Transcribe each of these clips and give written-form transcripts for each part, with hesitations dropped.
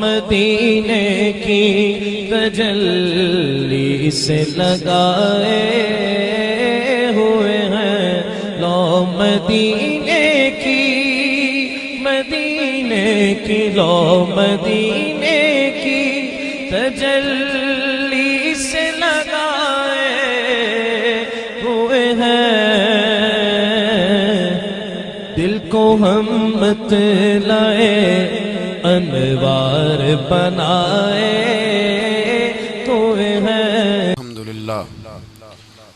मदीने की तजल्ली से लगाए हुए हैं, लो मदीने की लो मदीने की तजल्ली से लगाए हुए हैं। दिल को हम मत लाए अनवार बनाए हुए हैं।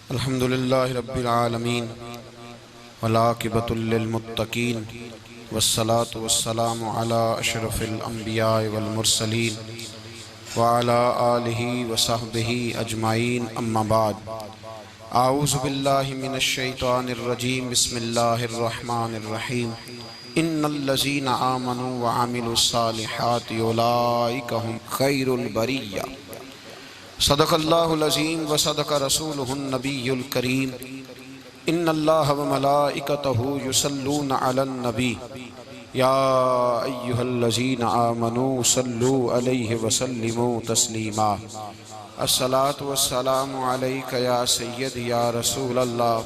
अल्हम्दुलिल्लाह रब्बिल आलमीन वलाकिबतुल लिल मुत्तकीन वस्सलातु वस्सलामु अला अशरफिल अंबिया वल मुरसलीन व अला आलिहि व सहबिहि अजमाइन अम्मा बाद। आऊज़ु बिल्लाहि मिनश शैतानिर रजीम बिस्मिल्लाहिर रहमानिर रहीम। इन्नल्लज़ीना आमनू व अमिलुस सालिहाति उलाइका हुम खैरुल बरिय्या। सदक़ल्लाहुल अज़ीम व सदक़ रसूलुहुन नबियुल करीम। इन्नल्लाह व मलाइकतहु युसल्लूना अलन नबी या अय्युहल्लज़ीना आमनू सल्लू अलैहि व सल्लिमू तस्लीमा। अस्सलातु वस्सलामु अलैका या सय्यदी या रसूलल्लाह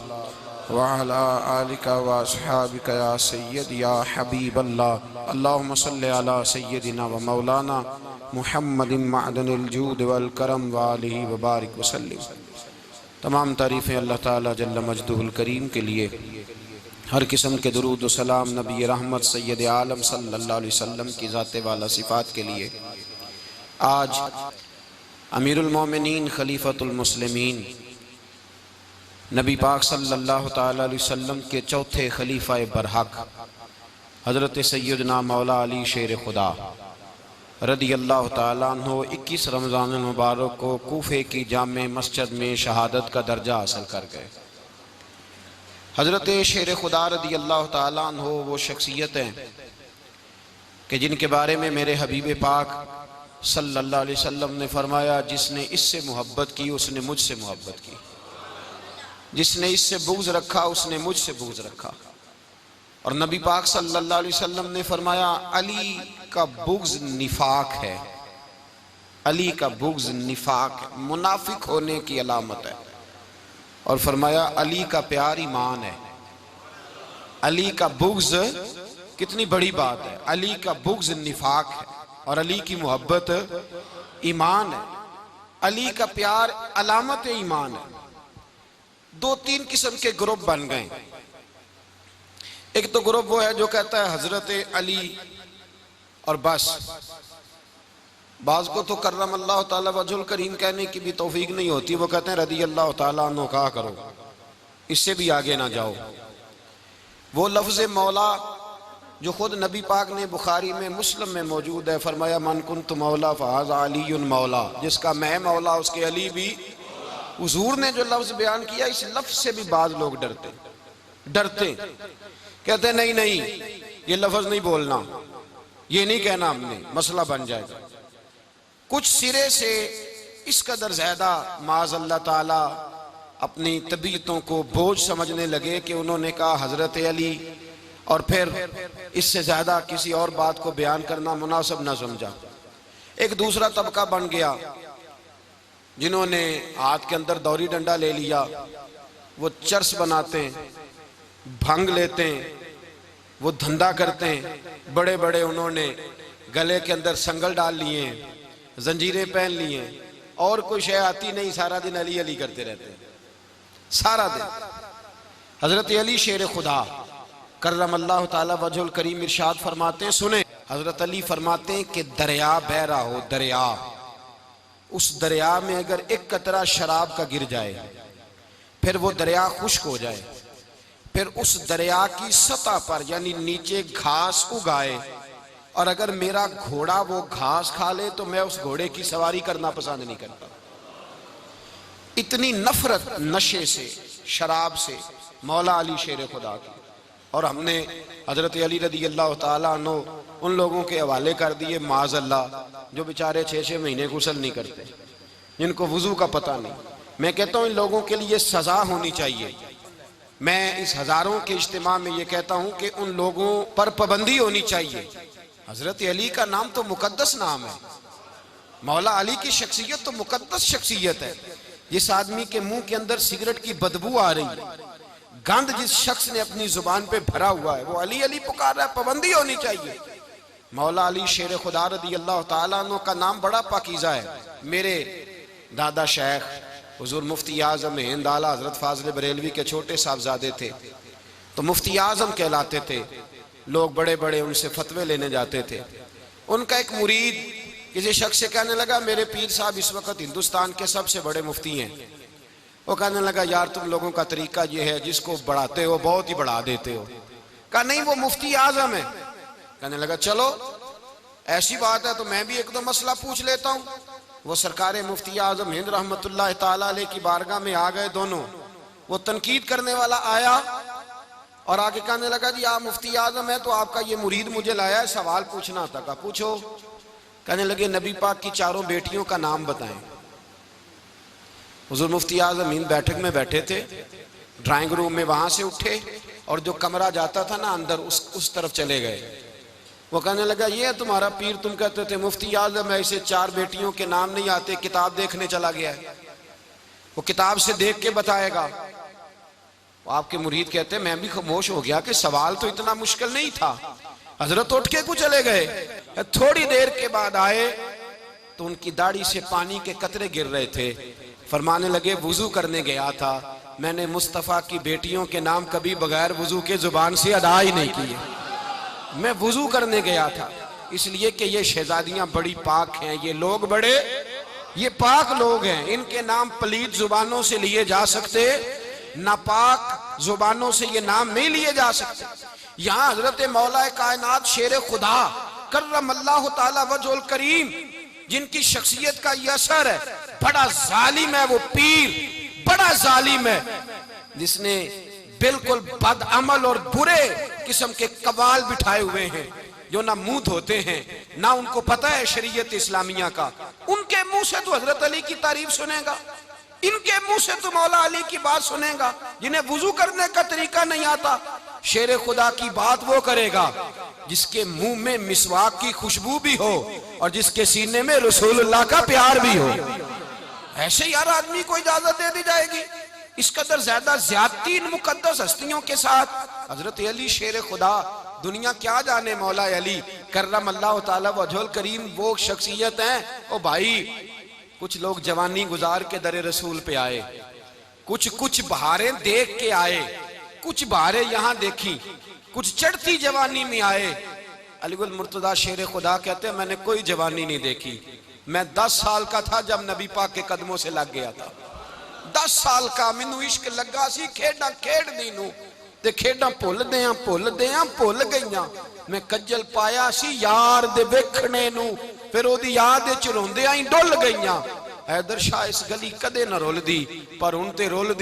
व अला आलिका व अस्हाबिका या सय्यदी या हबीबल्लाह। अल्लाहुम्मा सल्लि अला सय्यदिना व मौलाना मुहम्मदिन मअदनिल जूद वल करम व आलिहि व बारिक व सल्लिम। तमाम तारीफ़ें अल्लाह ताला जल्ल मजदुहुल करीम के लिए। हर किस्म के दुरूद व सलाम नबी रहमत सैयद आलम सल्लल्लाहु अलैहि वसल्लम की ज़ात वाला सिफ़ात के लिए। आज अमीरुल मोमिनीन खलीफतुल मुस्लिमीन नबी पाक सल्लल्लाहु ताला अलैहि वसल्लम के चौथे खलीफा बरहक हज़रत सैयदना मौला अली शेर खुदा रदी अल्लाह ताला अन्हो 21 रमज़ान मुबारक को कूफे की जामे मस्जिद में शहादत का दर्जा हासिल कर गए। हज़रत शेर खुदा रदी अल्लाह ताला अन्हो वो शख्सियत हैं कि जिनके बारे में मेरे हबीब पाक सल्लल्लाहु अलैहि वसल्लम ने फरमाया, जिसने इससे मोहब्बत की उसने मुझसे मोहब्बत की, जिसने इससे बुग़्ज़ रखा उसने मुझसे बुग़्ज़ रखा। और नबी पाक सल्लल्लाहु अलैहि वसल्लम ने फरमाया, अली का बुग़्ज़ निफाक है, अली का बुग़्ज़ निफाक मुनाफिक होने की अलामत है। और फरमाया अली का प्यार ईमान है। अली का बुग़्ज़ कितनी बड़ी बात है। अली का बुग़्ज़ निफाक है और अली की मोहब्बत ईमान है। अली का प्यार अलामत ईमान है। 2-3 किस्म के ग्रुप बन गए। एक तो ग्रुप वो है जो कहता है हजरत अली और बस। बाज़ को तो कर्रम अल्लाह ताला वजहुल करीम कहने की भी तौफीक नहीं होती, वो कहते हैं रदी अल्लाह ताला अन्हु कहा करो, इससे भी आगे ना जाओ। वो लफ्ज़ मौला जो खुद नबी पाक ने बुखारी में मुस्लिम में मौजूद है, फरमाया मन कुन्तु मौला फ़हाज़ा अलीयुन मौला, जिसका मैं मौला उसके अली भी। हुज़ूर ने जो लफ्ज़ बयान किया, इस लफ्ज़ से भी बाज़ लोग डरते कहते नहीं नहीं ये लफ्ज़ नहीं बोलना, ये नहीं कहना, हमने मसला बन जाएगा। कुछ सिरे से इस कदर ज़्यादा माज़ अल्लाह ताला अपनी तबीयतों को बोझ समझने लगे कि उन्होंने कहा हज़रत अली, और फिर इससे ज़्यादा किसी और बात को बयान करना मुनासिब ना समझा। एक दूसरा तबका बन गया जिन्होंने हाथ के अंदर दौरी डंडा ले लिया, वो चर्स बनाते हैं, भंग लेते हैं, वो धंधा करते हैं। बड़े बड़े उन्होंने गले के अंदर संगल डाल लिए हैं, जंजीरें पहन लिए हैं, और कोई शय आती नहीं, सारा दिन अली अली करते रहते हैं सारा दिन। हजरत अली शेर खुदा कर्रम अल्लाह ताला वजहुल करीम इरशाद फरमाते हैं, सुने, हजरत अली फरमाते हैं कि दरिया बह रहा हो, दरिया, उस दरिया में अगर एक कतरा शराब का गिर जाए, फिर वो दरिया खुश्क हो जाए, फिर उस दरिया की सतह पर यानी नीचे घास उगाए, और अगर मेरा घोड़ा वो घास खा ले तो मैं उस घोड़े की सवारी करना पसंद नहीं करता। इतनी नफरत नशे से, शराब से मौला अली शेर खुदा की। और हमने हजरत अली रदी अल्लाह ताला अन्हु उन लोगों के हवाले कर दिए माज़ अल्लाह जो बेचारे 6-6 महीने गुस्ल नहीं करते, जिनको वुजू का पता नहीं। मैं कहता हूँ इन लोगों के लिए सजा होनी चाहिए। मैं इस हजारों के इज्तिमा में ये कहता हूँ कि उन लोगों पर पाबंदी होनी चाहिए। हजरत अली का नाम तो मुकद्दस नाम है, मौला अली की शख्सियत तो मुकद्दस शख्सियत है। जिस आदमी के मुंह के अंदर सिगरेट की बदबू आ रही, गंद जिस शख्स ने अपनी जुबान पे भरा हुआ है, वो अली अली पुकार रहा है, पाबंदी होनी चाहिए। मौला अली शेर खुदा रदी अल्लाह ताला अन्हु का नाम बड़ा पाकीज़ा है। मेरे दादा शेख हुजूर मुफ्ती आजम हिंद आला हजरत फाजिल बरेलवी के छोटे साहबजादे थे, तो मुफ्ती आजम कहलाते थे। लोग बड़े बड़े उनसे फतवे लेने जाते थे। उनका एक मुरीद किसी शख्स से कहने लगा, मेरे पीर साहब इस वक्त हिंदुस्तान के सबसे बड़े मुफ्ती हैं। वो कहने लगा, यार तुम लोगों का तरीका ये है, जिसको बढ़ाते हो बहुत ही बढ़ा देते हो। कहा नहीं, वो मुफ्ती आजम है। कहने लगा, चलो ऐसी बात है तो मैं भी एक दो मसला पूछ लेता हूँ। वो सरकार मुफ्ती आजम हिंद रहमतुल्लाह ताला अलैह की बारगाह में आ गए दोनों। वो तनकीद करने वाला आया और आगे कहने लगा, जी आप मुफ्ती आजम है तो आपका ये मुरीद मुझे लाया है, सवाल पूछना था। कहा पूछो। कहने लगे, नबी पाक की चारों बेटियों का नाम बताएं। हुजूर मुफ्ती आजम हिंद बैठक में बैठे थे, ड्राइंग रूम में, वहां से उठे और जो कमरा जाता था ना अंदर, उस तरफ चले गए। वो कहने लगा, ये है तुम्हारा पीर, तुम कहते थे मुफ्ती आजम है, इसे चार बेटियों के नाम नहीं आते, किताब देखने चला गया है, वो किताब से देख के बताएगा। आपके मुरीद कहते हैं, मैं भी खामोश हो गया कि सवाल तो इतना मुश्किल नहीं था। हजरत उठ के कुछ चले गए। थोड़ी देर के बाद आए तो उनकी दाढ़ी से पानी के कतरे गिर रहे थे। फरमाने लगे, वुजू करने गया था, मैंने मुस्तफ़ा की बेटियों के नाम कभी बगैर वुजू के जुबान से अदा ही नहीं किए। मैं वुजू करने गया था इसलिए कि ये शहजादियां बड़ी पाक हैं, ये लोग बड़े ये पाक लोग हैं, इनके नाम पलीद जुबानों से लिए जा सकते, नापाक जुबानों से ये नाम नहीं लिए जा सकते। यहाँ हजरत मौला कायनात शेर खुदा कर्रमल्लाहु ताला वजहुल करीम, जिनकी शख्सियत का ये असर है, बड़ा जालिम है वो पीर, बड़ा जालिम है, जिसने बिल्कुल बदअमल और बुरे किस्म के कवाल बिठाए हुए हैं, जो ना मुंह धोते हैं ना उनको पता है शरीयत इस्लामिया का। उनके मुंह से तो हजरत अली की तारीफ सुनेगा, इनके मुंह से तो मौला अली की बात सुनेगा। जिन्हें वुजू करने का तरीका नहीं आता, शेर खुदा की बात वो करेगा जिसके मुंह में मिसवाक की खुशबू भी हो और जिसके सीने में रसूलुल्लाह का प्यार भी हो। ऐसे यार आदमी को इजाजत दे दी जाएगी? इस कदर ज्यादा ज्यादती इन मुकद्दस हस्तियों के साथ। हजरत अली शेर खुदा, दुनिया क्या जाने मौला अली कर्रमल्लाहु ताला वजहुल करीम वो शख्सियत हैं। ओ भाई, कुछ लोग जवानी गुजार के दरे रसूल पे आए, कुछ बहारें देख के आए, कुछ बहारें यहाँ देखी, कुछ चढ़ती जवानी में आए। अलीगुल मुर्तजा शेर खुदा कहते हैं, मैंने कोई जवानी नहीं देखी। मैं 10 साल का था जब नबी पाक के कदमों से लग गया था। 10 साल का मैनू इश्क लगा सी, खेडा खेडदी नूं ते खेडा भुल गईयां। मैं कज्जल पाया सी यार दे वेखणे नूं, फिर ओदी याद विच रोंदियां ही डुल गईयां। हैदर शाह इस गली कदे न रुलदी, पर हुण ते रुल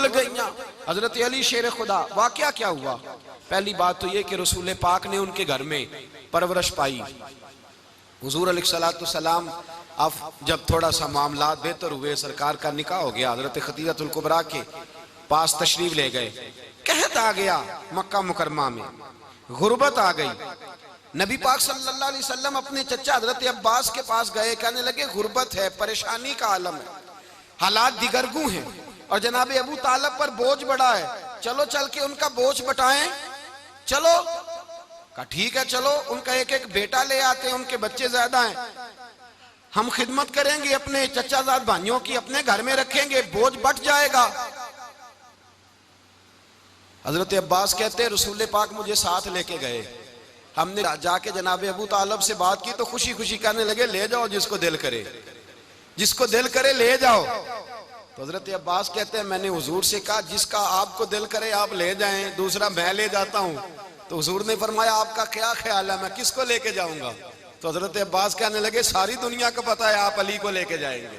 गईयां। हजरत अली शेर खुदा, वाकया क्या हुआ? पहली बात तो ये कि रसूल पाक ने उनके घर में परवरिश पाई। हुजूर अलैहिस्सलातु सलाम अब जब थोड़ा सा मामला बेहतर हुए, सरकार का निकाह हो गया, हजरत खदीजतुल कुबरा के पास तशरीफ ले गए। कहत आ गया मक्का मुकरमा में, गुर्बत आ गई। नबी पाक सल्लल्लाहु अलैहि वसल्लम अपने चचा हजरत अब्बास के पास गए, कहने लगे गुर्बत है, परेशानी का आलम है, हालात दिगरगू हैं और जनाब अबू तालिब पर बोझ बड़ा है, चलो चल के उनका बोझ बटाएं। चलो, कहा ठीक है चलो, उनका एक एक बेटा ले आते हैं, उनके बच्चे ज्यादा हैं, हम खिदमत करेंगे अपने चचाजाद भाइयों की, अपने घर में रखेंगे, बोझ बट जाएगा। हजरत अब्बास कहते हैं, रसूल पाक मुझे साथ लेके गए। हमने जाके जनाब अबू तालिब से बात की तो खुशी खुशी कहने लगे, ले जाओ जिसको दिल करे ले जाओ। तो हजरत अब्बास कहते हैं, मैंने हुजूर से कहा जिसका आपको दिल करे आप ले जाएं, दूसरा मैं ले जाता हूं। तो हुजूर ने फरमाया, आपका क्या ख्याल है, मैं किसको लेके जाऊंगा? तो हजरत अब्बास कहने लगे, सारी दुनिया को पता है आप अली को लेके जाएंगे,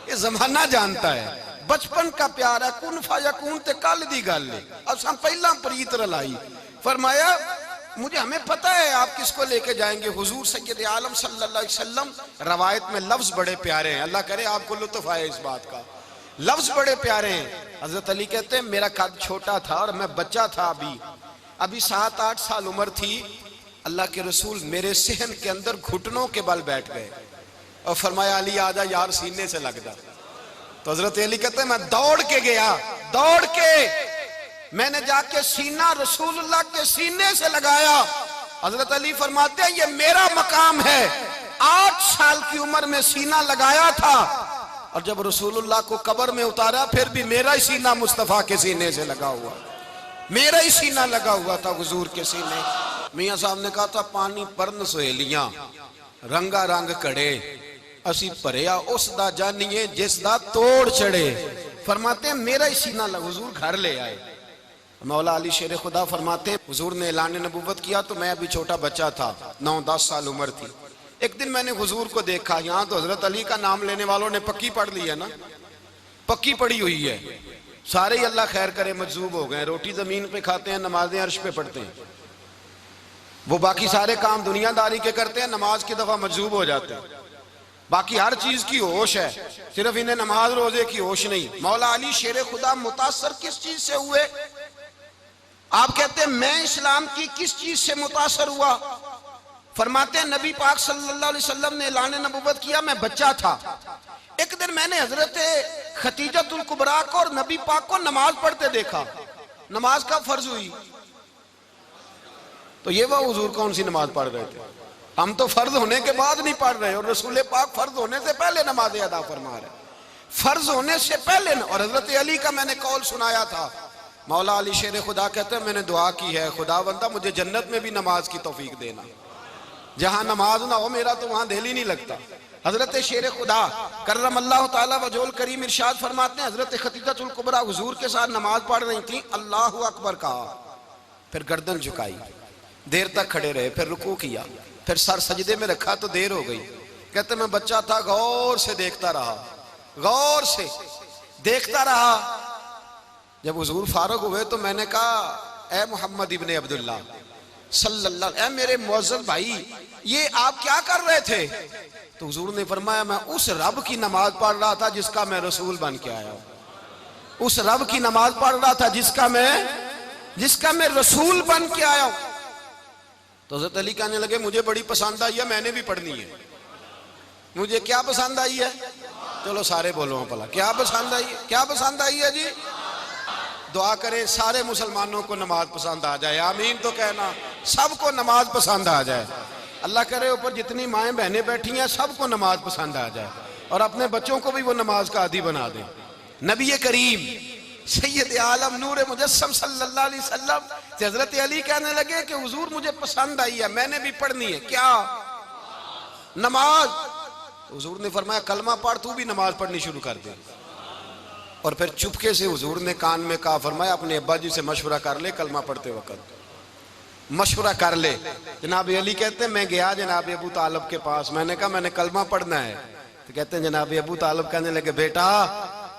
ये जमाना जानता है, बचपन का प्यार है, कुन फयकून ते कल दी गल है, अब हम पहला प्रीत रलाई। फरमाया मुझे हमें पता है आप किसको लेके जाएंगे, हुजूर सैयद आलम सल्लल्लाहु अलैहि वसल्लम। रवायत में लफ्ज बड़े प्यारे हैं, अल्लाह करे आपको लुत्फ आए इस बात का, लफ्ज बड़े प्यारे हैं। हजरत अली कहते हैं, मेरा कद छोटा था और मैं बच्चा था, अभी 7-8 साल उम्र थी, अल्लाह के रसूल मेरे सहन के अंदर घुटनों के बल बैठ गए और फरमाया अली आजा यार सीने से लग जा। तो हजरत अली कहते हैं मैं दौड़ के गया, दौड़ के मैंने जाके सीना रसूलुल्लाह के सीने से लगाया। हजरत अली फरमाते हैं ये मेरा मकाम है। 8 साल की उम्र में सीना लगाया था और जब रसूलुल्लाह को कब्र में उतारा फिर भी मेरा ही सीना मुस्तफा के सीने से लगा हुआ, मेरा ही सीना लगा हुआ था हुजूर के सीने। मियां साहब ने कहा था पानी परन सहेलियां रंगा रंग कड़े असी भरिया उस दा जानिए जिस दा तोड़ चढ़े। फरमाते हैं मेरा ही सीना लगा। हुजूर घर ले आए। मौला अली शेर खुदा फरमाते हैं हुजूर ने ऐलान नबूवत किया तो मैं अभी छोटा बच्चा था, 9-10 साल उम्र थी। एक दिन मैंने हुजूर को देखा, यहाँ तो हजरत अली का नाम लेने वालों ने पक्की पढ़ ली है ना, पक्की पड़ी हुई है, सारे ही अल्लाह खैर करे मजजूब हो गए। रोटी जमीन पे खाते हैं, नमाजें अर्श पे पढ़ते हैं। वो बाकी सारे काम दुनियादारी के करते हैं, नमाज की दफा मजजूब हो जाते हैं। बाकी हर चीज की होश है, सिर्फ इन्हें नमाज रोजे की होश नहीं। मौला अली शेर खुदा मुतासर किस चीज से हुए? आप कहते हैं मैं इस्लाम की किस चीज से मुतासर हुआ? फरमाते हैं नबी पाक सल्लल्लाहु अलैहि वसल्लम ने ऐलान नबूवत किया, मैं बच्चा था। एक दिन मैंने हजरत खतीजतुल कुबरा को और नबी पाक को नमाज पढ़ते देखा। नमाज कब फर्ज हुई? तो ये वह हुजूर कौन सी नमाज पढ़ रहे थे? हम तो फर्ज होने के बाद नहीं पढ़ रहे और रसूल पाक फर्ज होने से पहले नमाज अदा फरमा रहे, फर्ज होने से पहले। और हजरत अली का मैंने कौल सुनाया था। मौला अली शेर खुदा कहते हैं मैंने दुआ की है खुदा बंदा मुझे जन्नत में भी नमाज की तौफीक देना, जहां नमाज ना हो मेरा तो वहां दिल ही नहीं लगता। हजरत शेर खुदा करम अल्लाह ताला वजोल करीम इरशाद फरमाते हैं हजरत खतीजतुल कुबरा हुजूर के साथ नमाज पढ़ रही थी, अल्लाहु अकबर कहा, फिर गर्दन झुकाई, देर तक खड़े रहे, फिर रुकू किया, फिर सर सजदे में रखा तो देर हो गई। कहते मैं बच्चा था, गौर से देखता रहा, गौर से देखता रहा। जब हुजूर फारूक हुए तो मैंने कहा ए मोहम्मद इब्ने अब्दुल्ला सल्लल्लाहु, ए मेरे मुअज्जज़ भाई ये आप क्या कर रहे थे? तो हुजूर ने फरमाया मैं उस रब की नमाज पढ़ रहा था जिसका मैं रसूल बन के आया हूं, उस रब की नमाज पढ़ रहा था जिसका मैं रसूल बन के आया हूं। तो हज़रत अली कहने लगे मुझे बड़ी पसंद आई है, मैंने भी पढ़नी है। मुझे क्या पसंद आई है? चलो सारे बोलो भला, क्या पसंद आई है? क्या पसंद आई है जी? दुआ करें सारे मुसलमानों को नमाज पसंद आ जाए, आमीन तो कहना, सबको नमाज पसंद आ जाए। अल्लाह करे ऊपर जितनी माएँ बहनें बैठी हैं सबको नमाज पसंद आ जाए और अपने बच्चों को भी वो नमाज का आदी बना दें। नबी करीम सैयद आलम नूर मुजस्सम सल्लल्लाहु अलैहि वसल्लम से हजरत अली कहने लगे कि हुजूर मुझे पसंद आई है, मैंने भी पढ़नी है। क्या? नमाज। हुजूर ने फरमाया कलमा पढ़, तू भी नमाज पढ़नी शुरू कर दे। और फिर चुपके से हुजूर ने कान में कहा, फरमाया अपने अब्बा जी से मशवरा कर ले, कलमा पढ़ते वक्त मशवरा कर ले। जनाब अली कहते हैं मैं गया जनाब अबू तालिब के पास, मैंने कहा मैंने कलमा पढ़ना है। तो कहते हैं जनाब अबू तालिब कहने लगे बेटा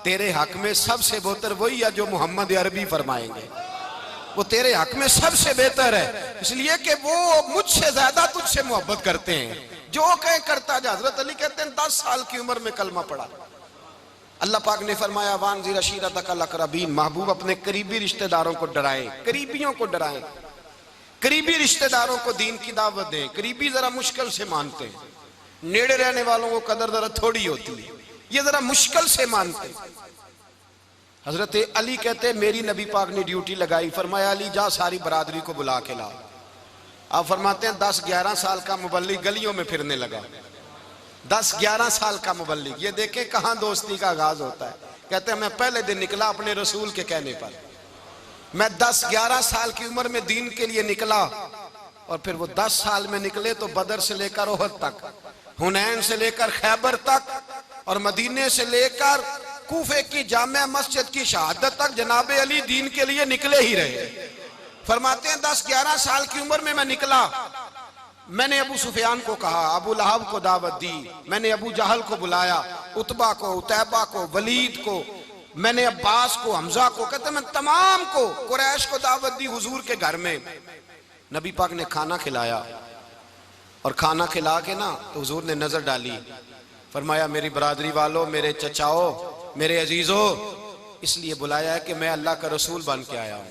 तेरे हक में सबसे बेहतर वही है जो मोहम्मद अरबी फरमाएंगे, वो तेरे हक में सबसे बेहतर है, इसलिए कि वो मुझसे ज्यादा तुझसे मोहब्बत करते हैं, जो कहे करता जा। हजरत अली कहते हैं 10 साल की उम्र में कलमा पढ़ा। अल्लाह पाक ने फरमाया वानज़िर अशीरतकल अक़रबीन, महबूब अपने करीबी रिश्तेदारों को डराएं, करीबियों को डराएं, करीबी रिश्तेदारों को दीन की दावत दें। करीबी जरा मुश्किल से मानते हैं, नेड़े रहने वालों को कदर जरा थोड़ी होती है, ये जरा मुश्किल से मानते। हजरत अली कहते मेरी नबी पाक ने ड्यूटी लगाई, फरमाया अली जा सारी बरादरी को बुला के ला। आप फरमाते हैं 10-11 साल का मुबल्लिग गलियों में फिरने लगा, 10-11 साल का मुबल्लिग। ये देखें कहां दोस्ती का आगाज होता है। कहते हैं मैं पहले दिन निकला अपने रसूल के कहने पर, मैं 10-11 साल की उम्र में दीन के लिए निकला और फिर वो 10 साल में निकले तो बदर से लेकर ओहद तक, हुनैन से लेकर खैबर तक और मदीने से लेकर कूफे की जामिया मस्जिद की शहादत तक जनाब अली दीन के लिए निकले ही रहे। फरमाते हैं 10-11 साल की उम्र में मैं निकला, मैंने अबू सुफियान को कहा, अबू लहब को दावत दी, मैंने अबू जहल को बुलाया, उतबा को, उतैबा को, वलीद को, मैंने अब्बास को, हमजा को, कहते मैं तमाम को, कुरैश को दावत दी हुजूर के घर में। नबी पाक ने खाना खिलाया और खाना खिला के ना तो हुजूर ने नजर डाली, फरमाया मेरी बरादरी वालों, मेरे चचाओ, मेरे अजीजों, इसलिए बुलाया है कि मैं अल्लाह का रसूल बन के आया हूं,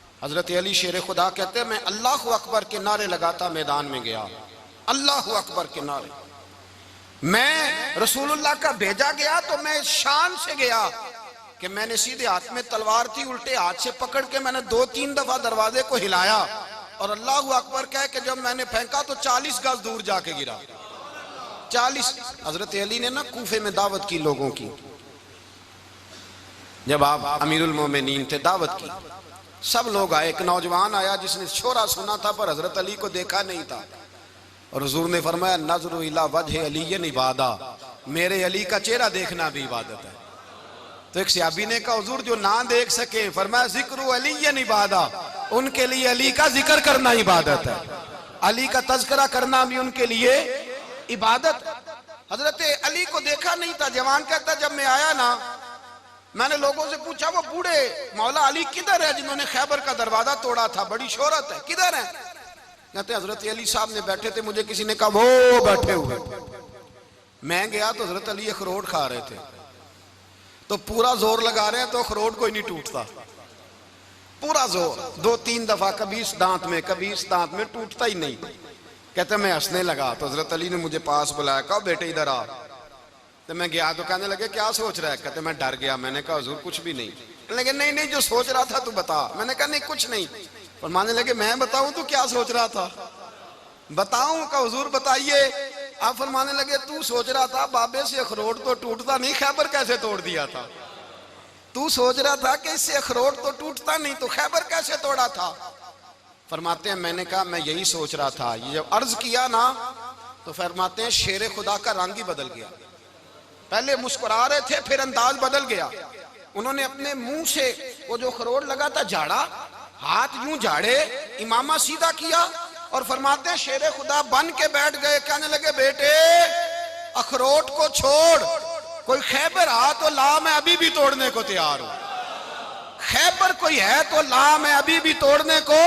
हजरत अली शेर खुदा कहते हैं, मैं अल्लाह अकबर के नारे लगाता मैदान में गया, अल्लाह अकबर के नारे। मैं रसूलुल्लाह का भेजा गया तो मैं शान से गया कि मैंने सीधे हाथ में तलवार थी, उल्टे हाथ से पकड़ के मैंने 2-3 दफा दरवाजे को हिलाया और अल्लाह अकबर कह के जब मैंने फेंका तो 40 गज दूर जाके गिरा। 40। हजरत अली ने ना कूफे में दावत की लोगों की, जब आप अमीरुल मोमिनीन थे, दावत की, सब लोग आए। एक नौजवान आया जिसने शोरा सुना था पर हजरत अली को देखा नहीं था, और हुजूर ने फरमाया नज़्रु इला वजह अली इबादा, मेरे अली का चेहरा देखना भी इबादत है। तो एक सहाबी ने कहा हुजूर जो ना देख सके, फरमाया जिक्र अली इबादा, उनके लिए अली का जिक्र करना इबादत है, अली का तज़किरा करना भी उनके लिए इबादत। हजरत अली को देखा नहीं था। जवान कहता जब मैं आया ना, मैंने लोगों से पूछा वो बूढ़े मौला अली किधर है जिन्होंने खैबर का दरवाजा तोड़ा था, बड़ी शोहरत है, किधर है? कहते हजरत अली साहब ने बैठे थे, मुझे किसी ने कहा वो बैठे हुए। मैं गया तो हजरत अली अखरोट खा रहे थे, तो पूरा जोर लगा रहे हैं तो अखरोट कोई नहीं टूटता, पूरा जोर 2-3 दफा, कभी इस दांत में कभी इस दांत में, टूटता ही नहीं। कहते मैं हंसने लगा तो हजरत अली ने मुझे पास बुलाया, कहा बेटे इधर आ। तो मैं गया तो कहने लगे क्या सोच रहा है? कहते मैं डर गया। मैंने कहा हुजूर कुछ भी नहीं। लेकिन नहीं नहीं जो सोच रहा था तू बता। मैंने कहा नहीं कुछ नहीं। फरमाने लगे मैं बताऊं तू क्या सोच रहा था? बताऊं? का हुजूर बताइए। आप फरमाने लगे तू सोच रहा था बाबे से अखरोट तो टूटता नहीं, खैबर कैसे तोड़ दिया था? तू सोच रहा था कि इससे अखरोट तो टूटता नहीं, तो खैबर कैसे तोड़ा था? फरमाते हैं मैंने कहा मैं यही सोच रहा था। ये जब अर्ज किया ना तो फरमाते हैं शेर खुदा का रंग ही बदल गया। पहले मुस्कुरा रहे थे, फिर अंदाज बदल गया। उन्होंने अपने मुंह से वो जो अखरोट लगा था झाड़ा, हाथ यूं झाड़े, इमामा सीधा किया और फरमाते हैं शेर खुदा बन के बैठ गए। कहने लगे बेटे अखरोट को छोड़, कोई खैबर आ तो ला, मैं अभी भी तोड़ने को तैयार हूं। खैबर कोई है तो ला, मैं अभी भी तोड़ने को।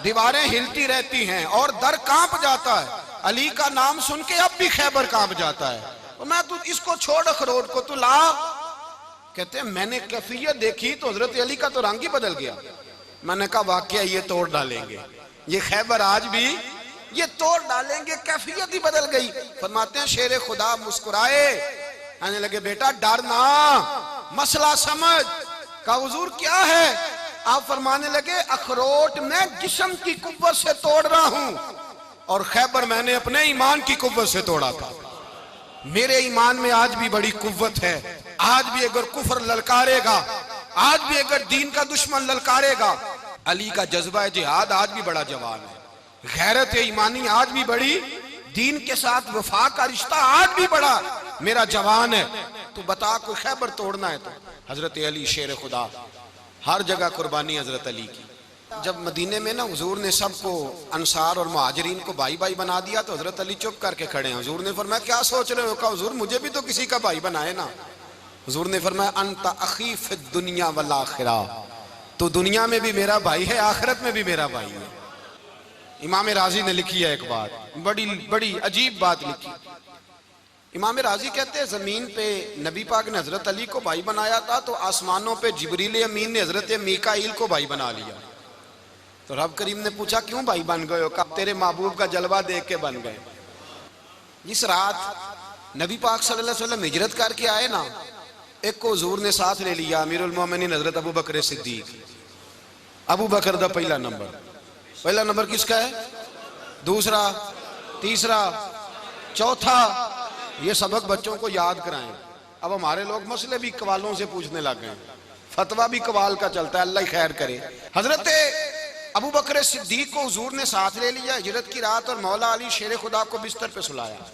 दीवारें हिलती रहती हैं और दर कांप जाता है। अली का नाम सुन के अब भी खैबर कांप जाता है। तो मैं तू इसको छोड़ अखरोट को, तू ला। कहते हैं मैंने कैफियत देखी तो हजरत अली का तो रंग ही बदल गया। मैंने कहा वाकया ये तोड़ डालेंगे, ये खैबर आज भी ये तोड़ डालेंगे, कैफियत ही बदल गई। फरमाते हैं शेर खुदा मुस्कुराए, कहने लगे बेटा डर ना, मसला समझ। कहा हुजूर क्या है? आप फरमाने लगे अखरोट मैं जिस्म की कुव्वत से तोड़ रहा हूं और खैबर मैंने अपने ईमान की कुव्वत से तोड़ा था। मेरे ईमान में आज भी बड़ी कुव्वत है। आज भी अगर कुफर ललकारेगा, आज भी अगर दीन का दुश्मन ललकारेगा, अली का जज्बा जिहाद आज भी बड़ा जवान है। गैरत ईमानी आज भी बड़ी, दीन के साथ वफा का रिश्ता आज भी बड़ा मेरा जवान है। तो बता कोई खैबर तोड़ना है तो हजरत अली शेर खुदा, हर जगह कुर्बानी हजरत अली की। जब मदीने में ना हुजूर ने सबको अंसार और मुहाजिरीन को भाई भाई बना दिया तो हजरत अली चुप करके खड़े हैं। हुजूर ने फरमाया क्या सोच रहे हो? कहा हुजूर मुझे भी तो किसी का भाई बनाए ना। हुजूर ने फरमाया अंता अखी फिद दुनिया वल आखिरा, तो दुनिया में भी मेरा भाई है, आखिरत में भी मेरा भाई है। इमाम राजी ने लिखी है एक बात, बड़ी बड़ी अजीब बात लिखी। इमाम राजी कहते हैं जमीन पे नबी पाक ने हजरत अली को भाई बनाया था तो आसमानों पे जिब्रील अमीन ने हजरत मीकाईल को भाई बना लिया। तो रब करीम ने पूछा क्यों भाई बन गए हो? कब तेरे महबूब का जलवा देख के बन गए। जिस रात नबी पाक सल्लल्लाहु अलैहि वसल्लम हिजरत करके आए ना, एक को हुजूर ने साथ ले लिया, अमीरुल मोमिनीन हजरत अबू बकर सिद्दीक। अबू बकर दा पहला नंबर किसका है? दूसरा, तीसरा, चौथा। ये सबक बच्चों को याद कराएं। अब हमारे लोग मसले भी कवालों से पूछने लग गए, फतवा भी कवाल का चलता है, अल्लाह ही खैर करे। हजरत अबू बकर सिद्दीक को हुजूर ने साथ ले लिया हिजरत की रात और मौला अली शेर खुदा को बिस्तर पे सुलाया।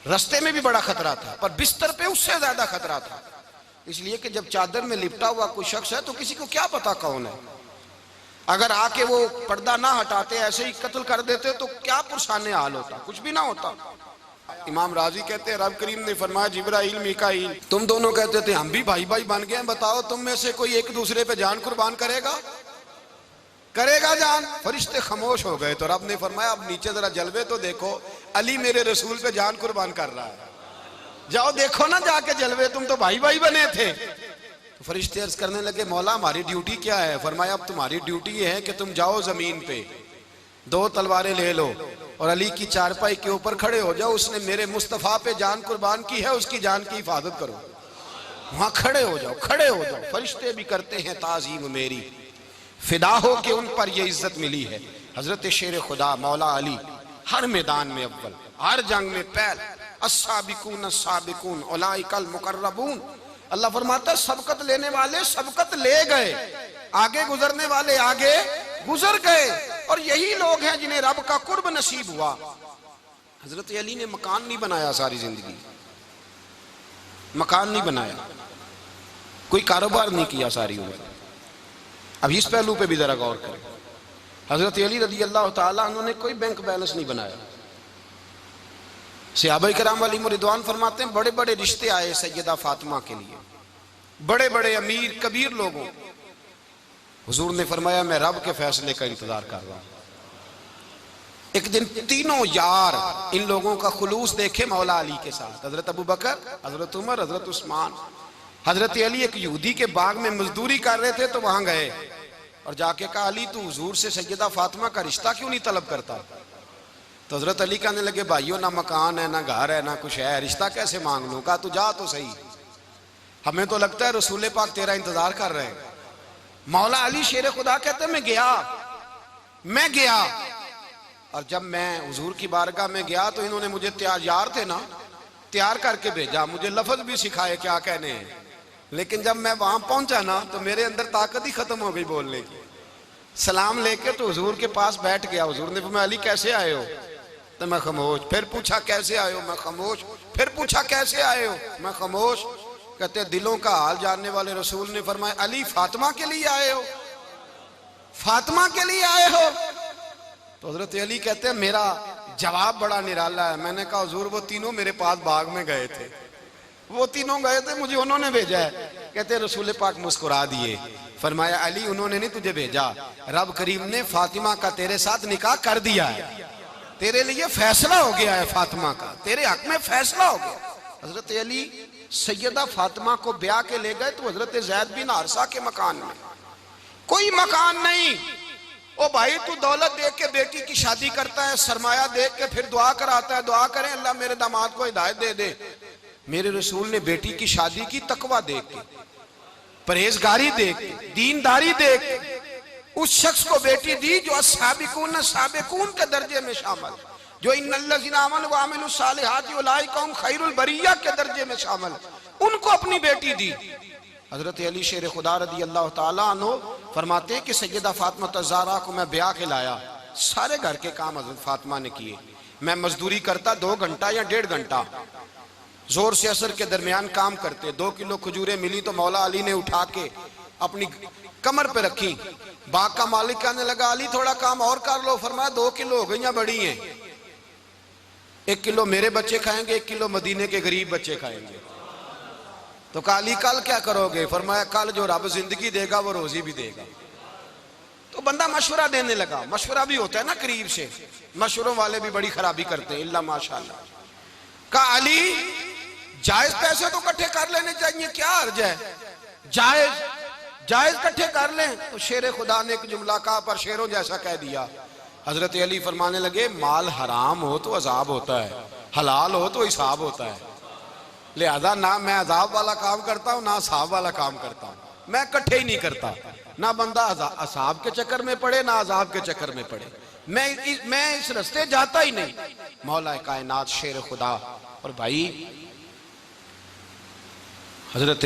रास्ते में भी बड़ा खतरा था पर बिस्तर पे उससे ज्यादा खतरा था, इसलिए कि जब चादर में लिपटा हुआ कोई शख्स है तो किसी को क्या पता कौन है। अगर आके वो पर्दा ना हटाते ऐसे ही कत्ल कर देते तो क्या पुरसाने हाल होता, कुछ भी ना होता। इमाम राजी कहते हैं रब करीम ने फरमाया जिब्राइल मीकाईल तुम दोनों कहते थे हम भी भाई भाई बन गए, बताओ तुम में से कोई एक दूसरे पे जान कुर्बान करेगा जान? फरिश्ते खामोश हो गए। तो रब ने फरमाया अब नीचे जरा जलवे तो देखो, अली मेरे रसूल पे जान कुर्बान कर रहा है, जाओ देखो ना जाके जलवे, तुम तो भाई भाई बने थे। तो फरिश्ते अर्ज करने लगे मौला हमारी ड्यूटी क्या है? फरमाया अब तुम्हारी ड्यूटी ये है कि तुम जाओ जमीन पे, 2 तलवारें ले लो और अली की चारपाई के ऊपर खड़े हो जाओ। उसने मेरे मुस्तफ़ा पे जान कुर्बान की है, उसकी जान की हिफाजत करो। वहां खड़े हो जाओ, खड़े हो जाओ। फरिश्ते भी करते हैं ताजीम मेरी, फिदा हो के उन पर ये इज्जत मिली है। हजरत शेर खुदा मौला अली हर मैदान में अव्वल, हर जंग में पहल। अस्साबिकून अस्साबिकून उलाइकल मुकर्रबून। अल्लाह फरमाता है सबकत लेने वाले सबकत ले गए, आगे गुजरने वाले आगे गुजर गए, और यही लोग हैं जिन्हें रब का कुर्ब नसीब हुआ। हजरत अली ने मकान नहीं बनाया, सारी जिंदगी मकान नहीं बनाया, कोई कारोबार नहीं किया सारी उम्र। अब इस पहलू पे भी जरा गौर करें। हजरत अली रज़ी अल्लाह ताला अन्हु ने कोई बैंक बैलेंस नहीं बनाया। सहाबा किराम अलैहिम रिदवान फरमाते हैं बड़े बड़े रिश्ते आए सैयदा फातिमा के लिए, बड़े बड़े अमीर कबीर लोगों। हुजूर ने फरमाया मैं रब के फैसले का इंतजार कर रहा हूं। एक दिन तीनों यार इन लोगों का खुलूस देखे मौला अली के साथ, हजरत अबू बकर, हजरत उमर, हजरत उस्मान। हजरत अली एक यहूदी के बाग में मजदूरी कर रहे थे तो वहां गए और जाके कहा अली तू हुजूर से सैयदा फातिमा का रिश्ता क्यों नहीं तलब करता? तो हजरत अली कहने लगे भाइयों ना मकान है ना घर है ना कुछ है, रिश्ता कैसे मांग लूं? कहा तू जा तो सही, हमें तो लगता है रसूल पाक तेरा इंतजार कर रहे हैं। मौला अली शेर खुदा कहते मैं गया और जब मैं हुजूर की बारगाह में गया तो इन्होंने मुझे तैयार थे ना, तैयार करके भेजा, मुझे लफ्ज भी सिखाए क्या कहने हैं। लेकिन जब मैं वहां पहुंचा ना तो मेरे अंदर ताकत ही खत्म हो गई बोलने की। सलाम लेके तो हुजूर के पास बैठ गया। हुजूर ने फरमाया अली कैसे आए हो? तो मैं खामोश। फिर पूछा कैसे आए हो? मैं खामोश। फिर पूछा कैसे आए हो? मैं खामोश। कहते दिलों का हाल जानने वाले रसूल ने फरमाया अली फातिमा के लिए आए हो? फातिमा के लिए आए हो? तो हजरत अली कहते हैं मेरा जवाब बड़ा निराला है। मैंने कहा हुजूर वो तीनों मेरे पास बाग में गए थे, वो तीनों गए थे, मुझे उन्होंने भेजा है। कहते रसूल पाक मुस्कुरा दिए, फरमाया अली उन्होंने नहीं तुझे भेजा, रब करीम ने फातिमा का तेरे साथ निकाह कर दिया है, तेरे लिए फैसला हो गया है, फातिमा का तेरे हक में फैसला हो गया। हजरत अली सैयदा फातिमा को ब्याह के ले गए तो हजरत ज़ैद बिन हारिसा के मकान में कोई मकान नहीं। ओ भाई तू दौलत देख के बेटी की शादी करता है, सरमाया देख के फिर दुआ कराता है, दुआ करें अल्लाह मेरे दामाद को हिदायत दे दे। मेरे रसूल ने बेटी की शादी की तकवा देख के, परहेजगारी देख के, दीनदारी देख के उस शख्स को बेटी दी जो अस्साबिकून साबिकून के दर्जे में शामिल, जो इन्नल्लज़ीना आमनू व अमिलुस सालिहाति उलाइका हुम खैरुल बरिया के दर्जे में शामिल, उनको अपनी बेटी दी। हजरत अली शेर खुदा रज़ी अल्लाह ताला अन्हु फरमाते हैं कि सैयदा फातिमा ज़हरा को मैं ब्याह के लाया, सारे घर के काम हजरत फातिमा ने किए। मैं मजदूरी करता 2 घंटा या 1.5 घंटा, जोर से असर के दरमियान काम करते। 2 किलो खजूरें मिली तो मौला अली ने उठा के अपनी कमर पे रखी। बाग का मालिक कहने लगा अली थोड़ा काम और कर लो। फरमाया 2 किलो हो गई बड़ी हैं, 1 किलो मेरे बच्चे खाएंगे, 1 किलो मदीने के गरीब बच्चे खाएंगे। तो कहा अली कल क्या करोगे? फरमाया कल जो रब जिंदगी देगा वो रोजी भी देगा। तो बंदा मशवरा देने लगा। मशवरा भी होता है ना करीब से, मशवरों वाले भी बड़ी खराबी करते हैं इल्ला माशाअल्लाह। कहा अली जायज पैसे तो इकट्ठे कर लेने चाहिए, क्या अर्ज है? जायज इकट्ठे कर लें। तो शेर खुदा ने एक जुमला कहा पर शेरों जैसा कह दिया। हजरत अली फरमाने लगे माल हराम हो तो अजाब होता है, हलाल हो तो हिसाब होता है, लिहाजा ना मैं अजाब वाला काम करता हूँ ना हिसाब वाला काम करता हूँ, मैं इकट्ठे ही नहीं करता। ना बंदा असाब के चक्कर में पड़े ना अजाब के चक्कर में पड़े, मैं इस रास्ते जाता ही नहीं। मौला कायनात शेर खुदा। और भाई हजरत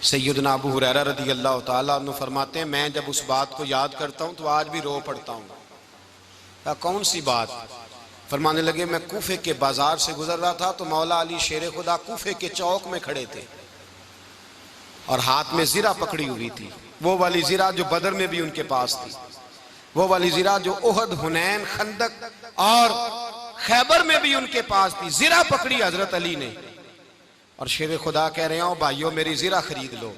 सैयदना अबू हुरैरा रज़ी अल्लाह ताला अन्हु फरमाते हैं मैं जब उस बात को याद करता हूँ तो आज भी रो पड़ता हूँ। कौन सी बात? फरमाने लगे मैं कूफे के बाजार से गुजर रहा था तो मौला अली शेर खुदा कूफे के चौक में खड़े थे और हाथ में जीरा पकड़ी हुई थी, वो वाली जीरा जो बदर में भी उनके पास थी, वो वाली जीरा जो ओहद, हुनैन, खंदक और खैबर में भी उनके पास थी। जीरा पकड़ी हजरत अली ने और शेर खुदा कह रहे हो भाइयों मेरी जीरा खरीद लो,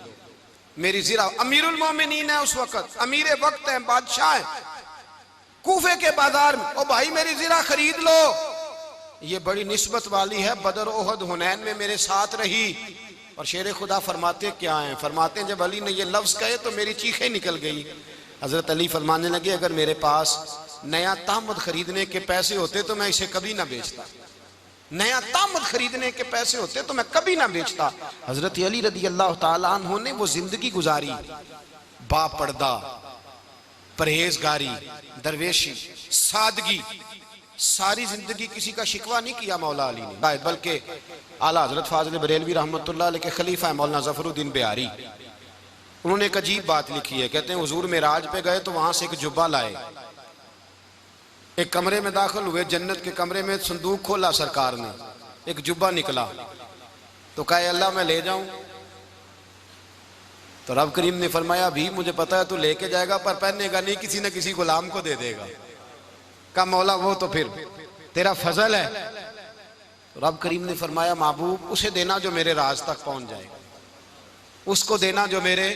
मेरी जीरा। अमीरुल मोमिनीन है उस वक्त, अमीर वक्त है, बादशाह है, कूफे के बाजार में। ओ भाई मेरी जीरा खरीद लो। ये बड़ी निस्बत वाली है, बदर, ओहद, हुनैन में मेरे साथ रही, और शेर खुदा फरमाते क्या हैं, फरमाते हैं जब अली ने ये लफ्ज़ कहे तो मेरी चीखें निकल गई। हज़रत अली फरमाने लगे अगर मेरे पास नया तामद खरीदने के पैसे होते तो मैं इसे कभी ना बेचता, नया तामद खरीदने के पैसे होते तो मैं कभी ना बेचता। हज़रत अली रदी अल्लाह ताला अन्हु ने वो जिंदगी गुजारी, बापर्दा, परहेजगारी, दरवेशी, सादगी, सारी जिंदगी किसी का शिकवा नहीं किया मौला अली ने, बल्कि आला हजरत फाजिल बरेलवी रहमतुल्लाह अलैह के खलीफा है मौलाना ज़फरुद्दीन बिहारी, उन्होंने एक अजीब बात लिखी है। कहते हैं हुजूर मेराज पे गए तो वहां से एक जुब्बा लाए, एक कमरे में दाखिल हुए, जन्नत के कमरे में संदूक खोला सरकार ने, एक जुब्बा निकला तो कहा अल्लाह मैं ले जाऊं, तो रब करीम ने फरमाया भी मुझे पता है तू लेके जाएगा पर पहनेगा नहीं, किसी न किसी गुलाम को दे देगा। कहा मौला वो तो फिर तेरा फजल है। तो रब करीम ने फरमाया महबूब उसे देना जो मेरे राज तक पहुंच जाए, उसको देना जो मेरे,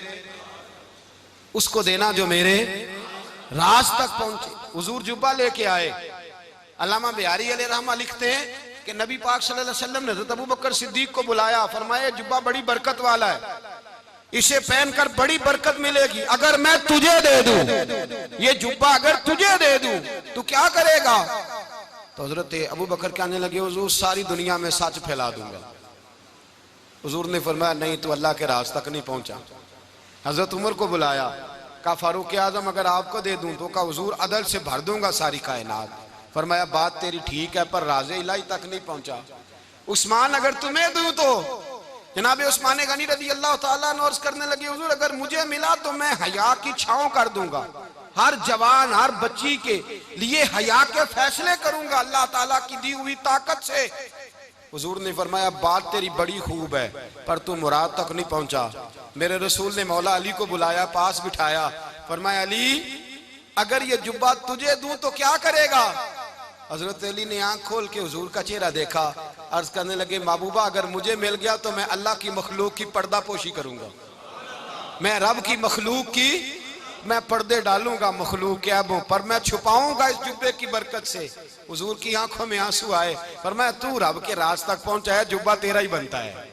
उसको देना जो मेरे राज तक पहुंचे। हुजूर जुब्बा लेके आए। अल्लामा बिहारी अलैहि रहमा लिखते हैं कि नबी पाक सल्लल्लाहु अलैहि वसल्लम ने हज़रत अबू बकर सिद्दीक को बुलाया, फरमाया जुब्बा बड़ी बरकत वाला है, इसे पहनकर बड़ी बरकत मिलेगी, अगर मैं तुझे दे दूं, ये जुब्बा अगर तुझे दे दूं तो क्या करेगा? तो हजरत अबू बकर कहने लगे हुजूर सारी दुनिया में सच फैला दूंगा। हुजूर ने फरमाया नहीं तू अल्लाह के राज तक नहीं पहुंचा। हजरत उमर को बुलाया, कहा फारूक आजम अगर आपको दे दूं तो कहा हुजूर अदल से भर दूंगा सारी कायनात। फरमाया बात तेरी ठीक है पर राज़े इलाही तक नहीं पहुंचा। उस्मान अगर तुम्हें दूं तो जनाबे उस्मान गनी रज़ी अल्लाह ताला अन्हु अर्ज़ करने लगे हुजूर अगर मुझे मिला तो मैं हया की छांव कर दूंगा, हर जवान हर बच्ची के लिए हया के फैसले करूंगा अल्लाह ताला की दी हुई ताकत से। हुजूर ने फरमाया बात तेरी बड़ी खूब है पर तू मुराद तक नहीं पहुंचा। मेरे रसूल ने मौला अली को बुलाया, पास बिठाया, फरमाया अली अगर ये जुब्बा तुझे दूं तो क्या करेगा? हजरत अली ने आंख खोल के हुजूर का चेहरा देखा, अर्ज करने लगे महबूबा अगर मुझे मिल गया तो मैं अल्लाह की मखलूक की पर्दा पोशी करूंगा, मैं रब की मखलूक की मैं पर्दे डालूंगा मखलूक के ऐबों पर, मैं छुपाऊंगा इस जुब्बे की बरकत से। हुजूर की आंखों में आंसू आए, फरमाया तू रब के राज तक पहुंचा है, जुब्बा तेरा ही बनता है,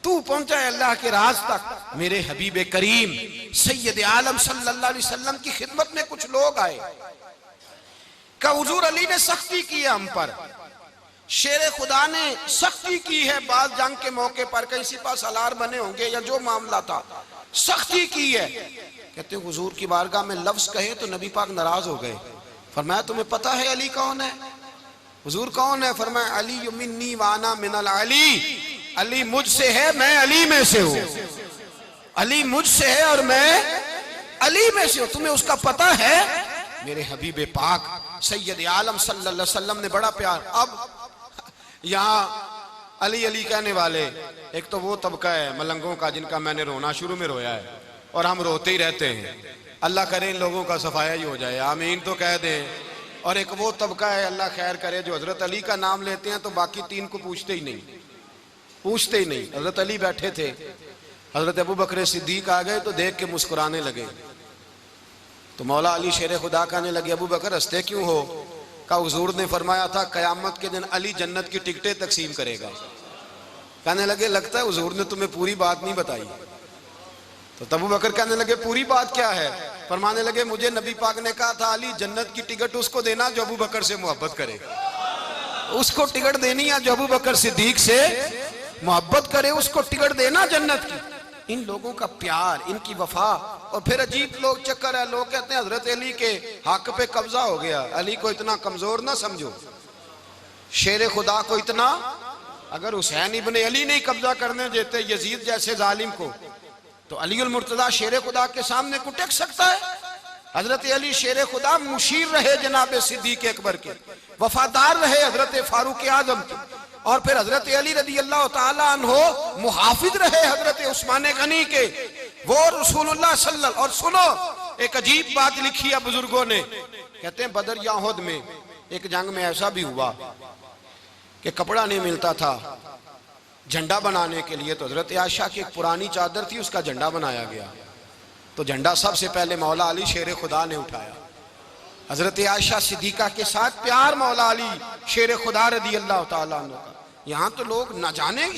तू पहुंचा है अल्लाह के राज तक। मेरे हबीब करीम सैयद आलम सल्लल्लाहु अलैहि वसल्लम की खिदमत में कुछ लोग आए, का हुजूर अली ने सख्ती की है हम पर, शेर खुदा ने सख्ती की है, बात जंग के मौके पर कहीं सिपा सालार बने होंगे या जो मामला था सख्ती की है। कहते हैं हुजूर की बारगाह में लफ्ज कहे तो नबी पाक नाराज हो गए। फरमाया तुम्हें पता है अली कौन है? हुजूर कौन है? फरमाया अली मिन्नी वाना मिनल अली, अली मुझसे है मैं अली में से हूं, अली मुझसे है और मैं अली में से हूं, तुम्हें उसका पता है? मेरे हबीब पाक सैयद आलम सल्लल्लाहु अलैहि वसल्लम ने बड़ा प्यार। अब यहाँ अली अली कहने वाले एक तो वो तबका है मलंगों का जिनका मैंने रोना शुरू में रोया है और हम रोते ही रहते हैं, अल्लाह करे इन लोगों का सफाया ही हो जाए, आमीन तो कह दें। और एक वो तबका है अल्लाह खैर करे जो हजरत अली का नाम लेते हैं तो बाकी तीन को पूछते ही नहीं, पूछते ही नहीं। हजरत अली बैठे थे, हजरत अबू बकर सिद्दीक आ गए तो देख के मुस्कुराने लगे, तो मौला अली शेर खुदा कहने लगे अबू बकर हंसते क्यों हो? का हुजूर ने फरमाया था कयामत के दिन अली जन्नत की टिकटें तकसीम करेगा। कहने लगे लगता है हुजूर ने तुम्हें पूरी बात नहीं बताई। तो अबू बकर कहने लगे पूरी बात क्या है? फरमाने लगे मुझे नबी पाक ने कहा था अली जन्नत की टिकट उसको देना जो अबू बकर से मोहब्बत करे, उसको टिकट देनी है जो अबू बकर सिद्दीक से मोहब्बत करे, उसको टिकट देना जन्नत की। इन लोगों का प्यार, इनकी वफा। और फिर अजीब लोग चक्कर है, लोग कहते हैं हजरत अली के हक पे कब्जा हो गया, अली को इतना कमजोर ना समझो, शेर खुदा को इतना, अगर हुसैन इब्ने अली नहीं कब्जा करने देते यजीद जैसे जालिम को तो अली उल मुर्तजा शेर खुदा के सामने को टेक सकता है? हजरत अली शेर खुदा मुशीर रहे जनाब सिद्दीक अकबर के, वफादार रहे हजरत फारूक आजम के, और फिर हजरत अली रदी अल्लाह ताला अन्हो मुहाफिज रहे हजरत उस्मान गनी के, वो रसूलुल्लाह सल्लल्लाहु। और सुनो एक अजीब बात लिखी है बुजुर्गों ने, कहते हैं बदर या उहद में एक जंग में ऐसा भी हुआ कि कपड़ा नहीं मिलता था झंडा बनाने के लिए, तो हजरत आयशा की एक पुरानी चादर थी उसका झंडा बनाया गया, तो झंडा सबसे पहले मौला अली शेर खुदा ने उठाया। हजरत आयशा सिद्दीका के साथ प्यार मौला अली शेर खुदा रदी अल्लाह ताला अन्हु का। यहाँ तो लोग न जाने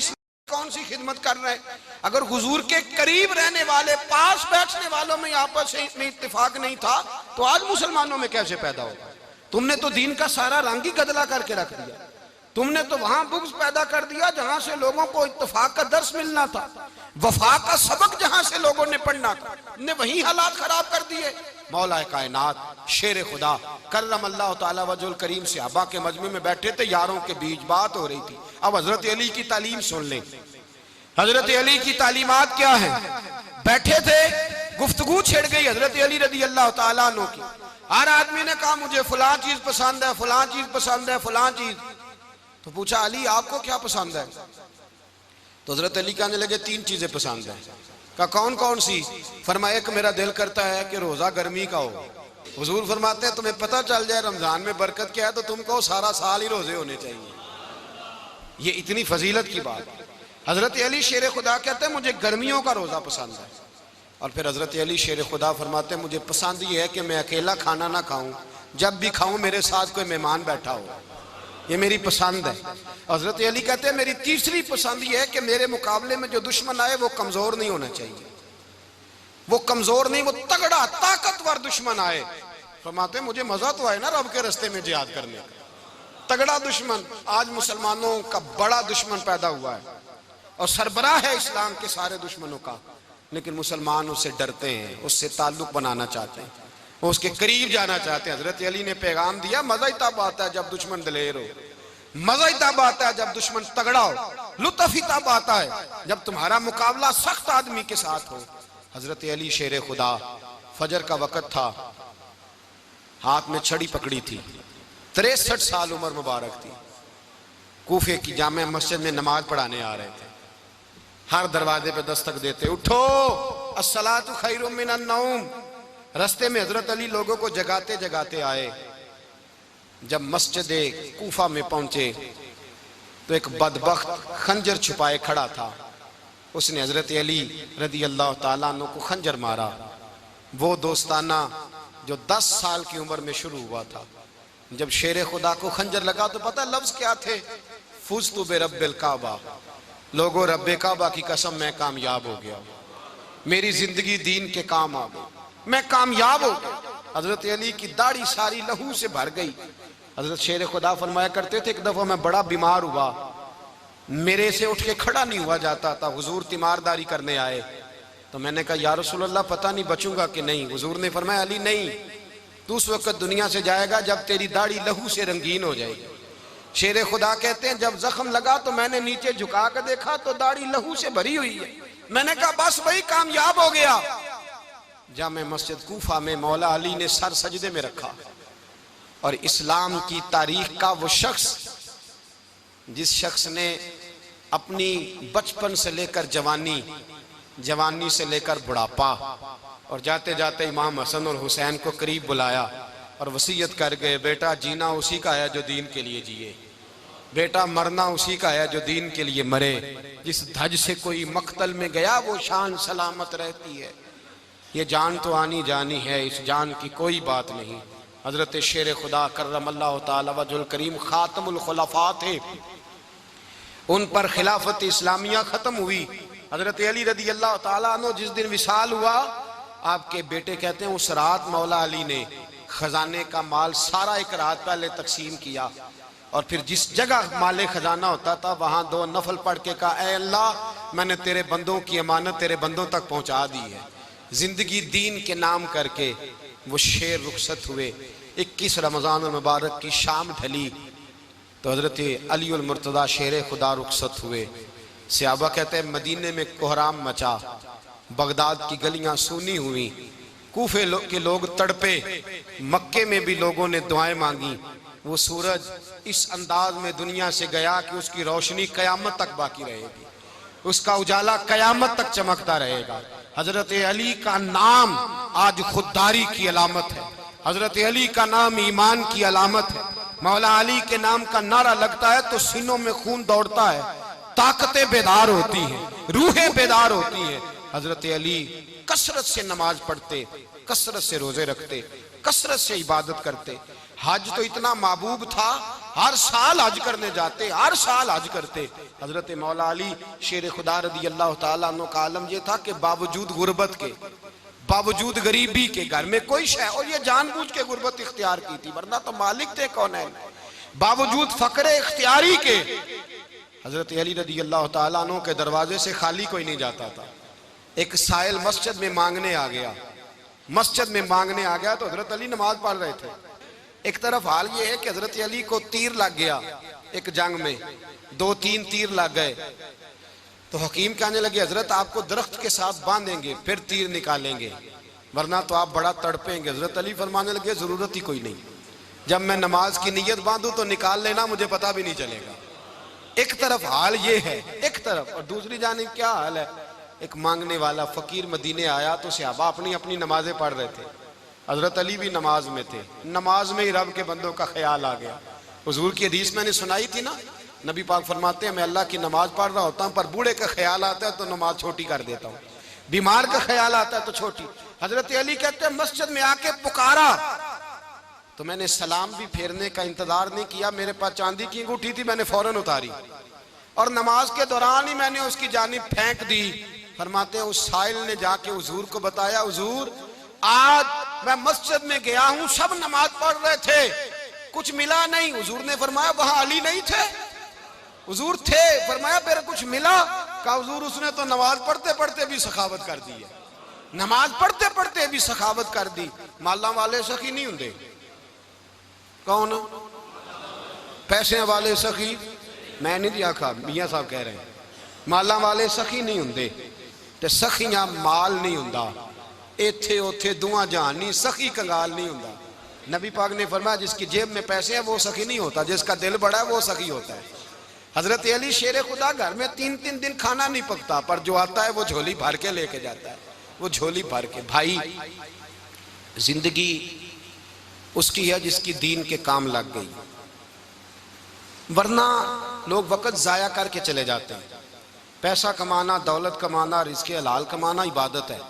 कौन सी खिदमत कर रहे हैं? अगर हुजूर के करीब रहने वाले, पास बैठने वालों में आपस में इत्तेफाक नहीं था तो आज मुसलमानों में कैसे पैदा होगा? तुमने तो दीन का सारा रंग ही गदला करके रख दिया। तुमने तो वहां बुग़्ज़ पैदा कर दिया जहां से लोगों को इत्तेफाक का दर्स मिलना था, वफा का सबक जहां से लोगों ने पढ़ना था, ने वही हालात खराब कर दिए। मौला कायनात शेर खुदा करम अल्लाह तआला वजहुल करीम सहाबा के मजमे में बैठे थे, यारों के बीच बात हो रही थी। अब हजरत अली की तालीम सुन लें। हजरत अली की तालीमात क्या है? बैठे थे, गुफ्तगू छिड़ गई हजरत अली रदी अल्लाह तआला अन्हु की। हर आदमी ने कहा मुझे फलां चीज पसंद है, फलां चीज पसंद है, फलां चीज। तो पूछा अली आपको क्या पसंद है? तो हजरत अली कहने लगे 3 चीजें पसंद है। कहा कौन कौन सी? फरमाया एक मेरा दिल करता है कि रोजा गर्मी का हो। हुजूर फरमाते हैं तुम्हें पता चल जाए रमजान में बरकत क्या है तो तुम कहो सारा साल ही रोजे होने चाहिए। ये इतनी फजीलत की बात। हजरत अली शेर खुदा कहते हैं मुझे गर्मियों का रोजा पसंद है। और फिर हजरत अली शेर खुदा फरमाते हैं मुझे पसंद ये है कि मैं अकेला खाना ना खाऊं, जब भी खाऊं मेरे साथ कोई मेहमान बैठा हो, ये मेरी पसंद है। हजरत अली कहते हैं मेरी तीसरी पसंद ये है कि मेरे मुकाबले में जो दुश्मन आए वो कमजोर नहीं होना चाहिए, वो कमजोर नहीं, वो तगड़ा ताकतवर दुश्मन आए। फरमाते हैं मुझे मजा तो आए ना रब के रास्ते में जिहाद करने का, तगड़ा दुश्मन। आज मुसलमानों का बड़ा दुश्मन पैदा हुआ है और सरबराह है इस्लाम के सारे दुश्मनों का, लेकिन मुसलमान उससे डरते हैं, उससे ताल्लुक बनाना चाहते हैं, वो उसके करीब जाना चाहते हैं। हजरत अली ने पैगाम दिया मजा ही तब आता है जब दुश्मन दलेर हो, मजा ही तब आता है जब दुश्मन तगड़ा हो, लुत्फ ही तब आता है जब तुम्हारा मुकाबला सख्त आदमी के साथ हो। हजरत अली शेर खुदा, फजर का वक़्त था, हाथ में छड़ी पकड़ी थी, 63 साल उम्र मुबारक थी। कूफे की जामे मस्जिद में नमाज पढ़ाने आ रहे थे। हर दरवाजे पे दस्तक देते उठो अस्सलातु खैरुम मिनन नौम। रास्ते में हजरत अली लोगों को जगाते जगाते आए। जब मस्जिद कूफा में पहुंचे तो एक बदबख्त खंजर छुपाए खड़ा था। उसने हजरत अली रदी अल्लाह ताला अन्हु को खंजर मारा। वो दोस्ताना जो 10 साल की उम्र में शुरू हुआ था। जब शेर खुदा को खंजर लगा तो पता लफ्ज क्या थे? फुज़्तु बिरब्बिल काबा, लोगो रब्बे काबा की कसम मैं कामयाब हो गया, मेरी जिंदगी दीन के काम आ गई, मैं कामयाब हो गया। हजरत अली की दाढ़ी सारी लहू से भर गई। हजरत शेर खुदा फरमाया करते थे एक दफा मैं बड़ा बीमार हुआ, मेरे से उठ के खड़ा नहीं हुआ जाता था। हुजूर तीमारदारी करने आए तो मैंने कहा या रसूल अल्लाह पता नहीं बचूंगा कि नहीं। हुजूर ने फरमाया अली नहीं, तू उस वक्त दुनिया से जाएगा जब तेरी दाढ़ी लहू से रंगीन हो जाएगी। शेर खुदा कहते हैं जब जख्म लगा तो मैंने नीचे झुका कर देखा तो दाढ़ी लहू से भरी हुई है। मैंने कहा बस वही कामयाब हो गया। जामे मस्जिद कूफा में मौला अली ने सर सजदे में रखा और इस्लाम की तारीख का वो शख्स जिस शख्स ने अपनी बचपन से लेकर जवानी, जवानी से लेकर बुढ़ापा और जाते जाते इमाम हसन और हुसैन को करीब बुलाया और वसीयत कर गए बेटा जीना उसी का है जो दीन के लिए जिए, बेटा मरना उसी का है जो दीन के लिए मरे। जिस धज से कोई मक्तल में गया वो शान सलामत रहती है। ये जान तो आनी जानी है, इस जान की कोई बात नहीं। हजरत शेर खुदा करम अल्लाह ताला वजहुल करीम खातमुल खुलफा थे, उन पर खिलाफत इस्लामिया खत्म हुई। हजरत अली रदी अल्लाह ताला अन्हु जिस दिन विसाल हुआ, आपके बेटे कहते हैं उस रात मौला अली ने खजाने का माल सारा एक रात पहले तकसीम किया और फिर जिस जगह माले खजाना होता था वहां 2 नफल पढ़ के कहा ऐ अल्लाह मैंने तेरे बंदों की अमानत तेरे बंदों तक पहुंचा दी है। जिंदगी दीन के नाम करके वो शेर रुखसत हुए। 21 रमजान मुबारक की शाम ढली तो हजरत अली उल मुर्तदा शेर खुदा रुखसत हुए। सहाबा कहते हैं मदीने में कोहराम मचा, बगदाद की गलियां सूनी हुई, कूफे के लोग तड़पे, मक्के में भी लोगों ने दुआएं मांगी। वो सूरज इस अंदाज में दुनिया से गया कि उसकी रोशनी कयामत तक बाकी रहेगी, उसका उजाला कयामत तक चमकता रहेगा। हजरत अली का नाम आज खुददारी की अलामत है, हजरत अली का नाम ईमान की अलामत है। मौला अली के नाम का नारा लगता है तो सीनों में खून दौड़ता है, ताकतें बेदार होती हैं, रूहें बेदार होती हैं। हजरत अली कसरत से नमाज पढ़ते, कसरत से रोजे रखते, कसरत से इबादत करते। हज तो इतना महबूब था हर साल हज करने जाते, हर साल हज करते। हजरत मौला अली शेर खुदा रदी अल्लाह तआला अन्हु का आलम यह था कि बावजूद गुर्बत के, बावजूद गरीबी के, घर में कोई शय, और ये जानबूझ के गुर्बत इख्तियार की थी, वरना तो मालिक थे कौन है। बावजूद फकरे इख्तियारी के हजरत अली रदी अल्लाह तआला अन्हु के दरवाजे से खाली कोई नहीं जाता था। एक साइल मस्जिद में मांगने आ गया, मस्जिद में मांगने आ गया तो हजरत अली नमाज पढ़ रहे थे। एक तरफ हाल ये है कि हजरत अली को तीर लग गया, एक जंग में 2-3 तीर लग गए, तो हकीम कहने लगे हजरत आपको दरख्त के साथ बांधेंगे फिर तीर निकालेंगे, वरना तो आप बड़ा तड़पेंगे। हजरत अली फरमाने लगे जरूरत ही कोई नहीं, जब मैं नमाज की नीयत बांधू तो निकाल लेना, मुझे पता भी नहीं चलेगा। एक तरफ हाल ये है, एक तरफ, और दूसरी जानिब क्या हाल है, एक मांगने वाला फकीर मदीने आया तो सहाबा अपनी अपनी नमाजें पढ़ रहे थे, हजरत अली भी नमाज में थे। नमाज में ही रब के बंदों का ख्याल आ गया। हुजूर की हदीस मैंने सुनाई थी ना, नबी पाक फरमाते हैं मैं अल्लाह की नमाज पढ़ रहा होता हूँ, पर बूढ़े का ख्याल आता है तो नमाज छोटी कर देता हूँ, बीमार का ख्याल आता है तो छोटी। हजरत अली कहते हैं मस्जिद में आके पुकारा तो मैंने सलाम भी फेरने का इंतजार नहीं किया, मेरे पास चांदी की अंगूठी थी, मैंने फौरन उतारी और नमाज के दौरान ही मैंने उसकी जानिब फेंक दी। फरमाते हैं उस साइल ने जाके हुजूर को बताया, हुजूर आज मैं मस्जिद में गया हूं, सब नमाज पढ़ रहे थे, कुछ मिला नहीं। हुजूर ने फरमाया वहां अली नहीं थे? हुजूर थे। फरमाया फिर कुछ मिला? कहा हुजूर उसने तो नमाज पढ़ते पढ़ते भी सखावत कर दी है, नमाज पढ़ते पढ़ते भी सखावत कर दी। माला वाले सखी नहीं होंगे, कौन पैसे वाले सखी, मैं नहीं आखा, मियां साहब कह रहे हैं माला वाले सखी नहीं होंगे, ते सखियां माल नहीं होंदा, इथे उथे दुआ जहान नहीं, सखी कंगाल नहीं होंदा। नबी पाक ने फरमाया जिसकी जेब में पैसे हैं वो सखी नहीं होता, जिसका दिल बड़ा है वो सखी होता है। हजरत अली शेर खुदा घर में 3-3 दिन खाना नहीं पकता, पर जो आता है वो झोली भर के लेके जाता है, वो झोली भर के। भाई जिंदगी उसकी है जिसकी दीन के काम लग गई, वरना लोग वक्त जाया करके चले जाते हैं। पैसा कमाना, दौलत कमाना, रिज़्क़े हलाल कमाना इबादत है,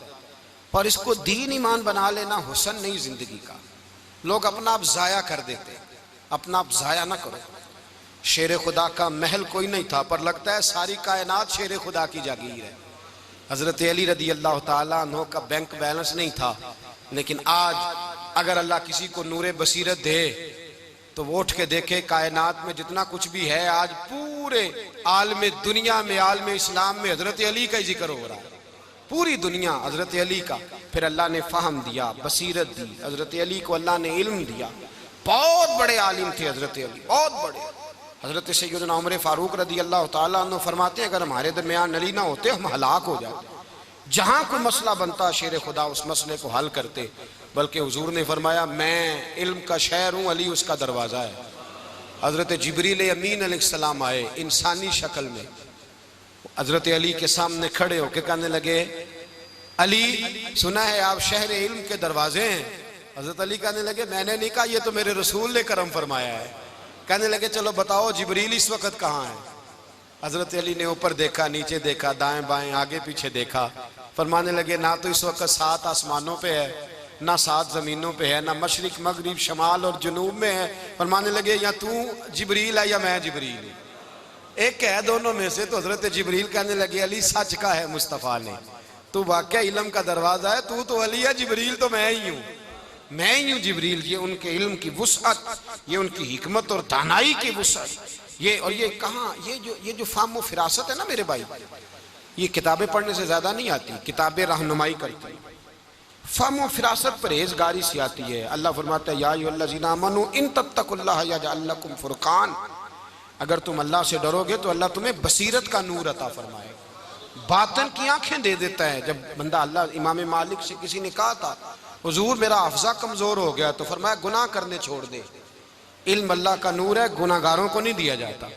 पर इसको दीन ईमान बना लेना हुस्न नहीं जिंदगी का। लोग अपना आप जाया कर देते, अपना आप जाया ना करो। शेर खुदा का महल कोई नहीं था, पर लगता है सारी कायनात शेर खुदा की जागीर है। हजरत अली रदी अल्लाह ताला अन्हु का बैंक बैलेंस नहीं था, लेकिन आज अगर अल्लाह किसी को नूरे बसीरत दे तो वो उठ के देखे कायनात में जितना कुछ भी है, आज पूरे आलम दुनिया में, आलम इस्लाम में हजरत अली का ही जिक्र हो रहा है, पूरी दुनिया हजरत अली का। फिर अल्लाह ने फ़हम दिया, बसीरत दी, हजरत अली को अल्लाह ने इल्म दिया। बहुत बड़े आलिम थे हजरत अली, बहुत बड़े। हजरत सैयदना उमर फारूक रदी अल्लाह ताला अन्हु फरमाते हैं अगर हमारे दरमियान अली ना होते हम हलाक हो जाते। जहां कोई मसला बनता शेर खुदा उस मसले को हल करते, बल्कि हुजूर ने फरमाया मैं इल्म का शहर हूँ, अली उसका दरवाज़ा है। हजरत जिब्रील अमीन अलैहिस्सलाम आए इंसानी शक्ल में, हजरत अली के सामने खड़े होकर कहने लगे अली सुना है आप शहर इल्म के दरवाजे हैं। हजरत अली कहने लगे मैंने नहीं कहा, ये तो मेरे रसूल ने करम फरमाया है। कहने लगे चलो बताओ जिब्रील इस वक्त कहाँ है? हजरत अली ने ऊपर देखा, नीचे देखा, दाएं बाएं, आगे पीछे देखा। फरमाने लगे ना तो इस वक्त 7 आसमानों पे है, ना 7 जमीनों पे है, ना मशरिक मगरिब शमाल और जुनूब में है। फरमाने लगे या तू जिब्रील है या मैं जिब्रील हूँ, एक है दोनों में से। तो हजरत जिब्रील कहने लगे अली सच का है मुस्तफ़ा ने, तू वाकई इल्म का दरवाजा है, तू तो अली है, जिब्रील तो मैं ही हूँ, मैं ही हूँ जिब्रील। ये उनके इल्म की वुसअत, ये उनकी हिकमत और दानाई की वुसअत। ये और ये कहाँ, ये जो फाहम फिरासत है ना मेरे भाई, ये किताबें पढ़ने से ज्यादा नहीं आती, किताबें रहनुमाई करती हैं। फाहम फिरासत परहेजगारी से आती है। अल्लाह फरमाता है या अय्युहल्लज़ीना आमनू इन तत्तकुल्लाह यजअल लकुम फुरकान, अगर तुम अल्लाह से डरोगे तो अल्लाह तुम्हें बसीरत का नूर अता फरमाएगा, बातन की आंखें दे देता है। जब बंदा अल्लाह, इमाम मालिक से किसी ने कहा था हुजूर मेरा हफ्जा कमजोर हो गया, तो फरमाया गुनाह करने छोड़ दे, इल्म अल्लाह का नूर है, गुनाहगारों को नहीं दिया जाता।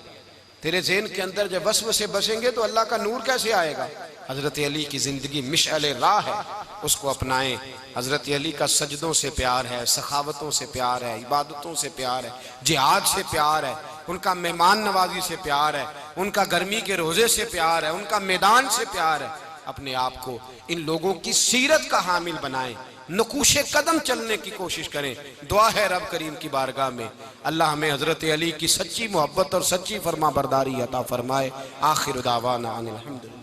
तेरे ज़हन के अंदर जब वसवसे बसेंगे तो अल्लाह का नूर कैसे आएगा? हजरत अली की जिंदगी मिशअल राह है, उसको अपनाएं। हजरत अली का सजदों से प्यार है, सखावतों से प्यार है, इबादतों से प्यार है, जिहाद से प्यार है, उनका मेहमान नवाजी से प्यार है, उनका गर्मी के रोजे से प्यार है, उनका मैदान से प्यार है। अपने आप को इन लोगों की सीरत का हामिल बनाएं, नकूशे कदम चलने की कोशिश करें। दुआ है रब करीम की बारगाह में अल्लाह हमें हजरत अली की सच्ची मोहब्बत और सच्ची फरमा बरदारी अता फरमाए। आखिर दावाना अनिल हम्दुलिल्लाह।